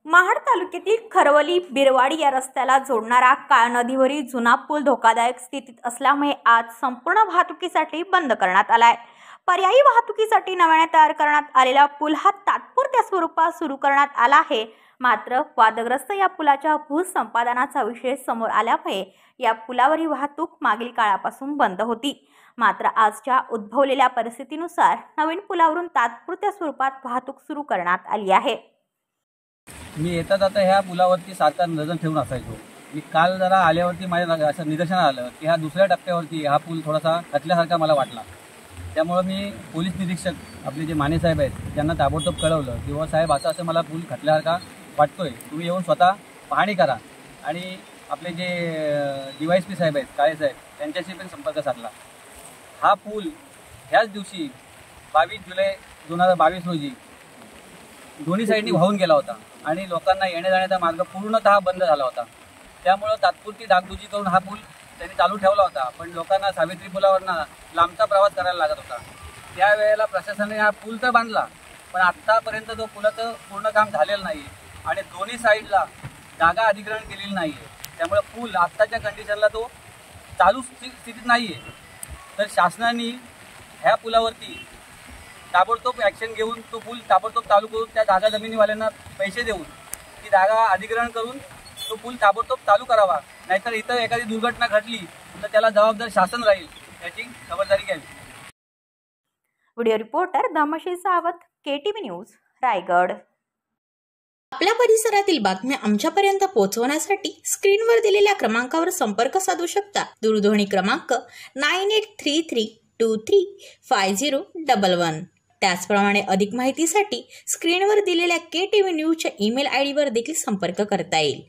महाड तालुक्यातील खरवली बिरवाडी या रस्त्याला जोडणारा काळ नदीवरील जुना पूल धोकादायक स्थितीत असल्यामुळे आज संपूर्ण वाहतुकीसाठी बंद करण्यात आलाय। पर्यायी वाहतुकीसाठी नव्याने तयार करण्यात आलेला पूल हा तात्पुरत्या स्वरूपात सुरू करण्यात आला आहे। मात्र वादग्रस्त या पुलाच्या भूसंपादनाचा विषय समोर आल्यामुळे या पुलावरील वाहतूक मागील काळापासून बंद होती। मात्र आजच्या उद्भवलेल्या परिस्थितीनुसार नवीन पुलावरून तात्पुरत्या स्वरूपात वाहतूक सुरू करण्यात आली आहे। मी येता जाता ह्या पुलावरती सारखा नजर ठेवून असायचो। मी काल जरा आल्यावरती माझ्या असं निदर्शनास आलं की हा दुसऱ्या टप्प्यावरती हा पूल थोडासा खचल्यासारखा मला वाटला। त्यामुळे मी पोलीस निरीक्षक आपले जे माने साहेब आहेत त्यांना ताबडतोब कळवलं की साहेब असं मला पूल खचल्यासारखा वाटतोय, तुम्ही येऊन स्वतः पाहणी करा। आणि आपले जे DYSP साहेब आहेत काळे साहेब त्यांच्याशी पण संपर्क साधला। हा पूल ह्याच दिवशी 22 जुलै 2022 रोजी दोन्ही साईडनी वाहून गेला होता आणि लोकांना येण्या जाण्याचा मार्ग पूर्णतः बंद झाला होता। त्यामुळे तात्पुरती डागडुजी करून हा पूल त्यांनी चालू ठेवला होता, पण लोकांना सावित्री पुलावरनं लांबचा प्रवास करायला लागत होता। त्यावेळेला प्रशासनाने हा पूल तर बांधला, पण आत्तापर्यंत तो पुलाचं पूर्ण काम झालेलं नाही आणि दोन्ही साईडला जागा अधिग्रहण केलेली नाही आहे। त्यामुळे पूल आत्ताच्या कंडिशनला तो चालू स्थितीत नाही आहे। तर शासनाने ह्या पुलावरती ताबडतोब ॲक्शन घेऊन तो पूल ताबडतोब चालू करून त्या जागा जमिनीवाल्यांना पैसे देऊन ती जागा अधिग्रहण करून तो पूल ताबडतोब चालू करावा, नाहीतर इथं एखादी दुर्घटना घडली तर त्याला जबाबदार शासन राहील, याची खबरदारी घ्यावी। व्हिडिओ रिपोर्टर धमशी सावत, KTV न्यूज, रायगड। आपल्या परिसरातील बातम्या आमच्यापर्यंत पोहोचवण्यासाठी स्क्रीनवर दिलेल्या क्रमांकावर संपर्क साधू शकता। दूरध्वनी क्रमांक 9833235011। त्याचप्रमाणे अधिक माहितीसाठी स्क्रीनवर दिलेल्या KTV न्यूजच्या ईमेल ID वर देखील संपर्क करता येईल।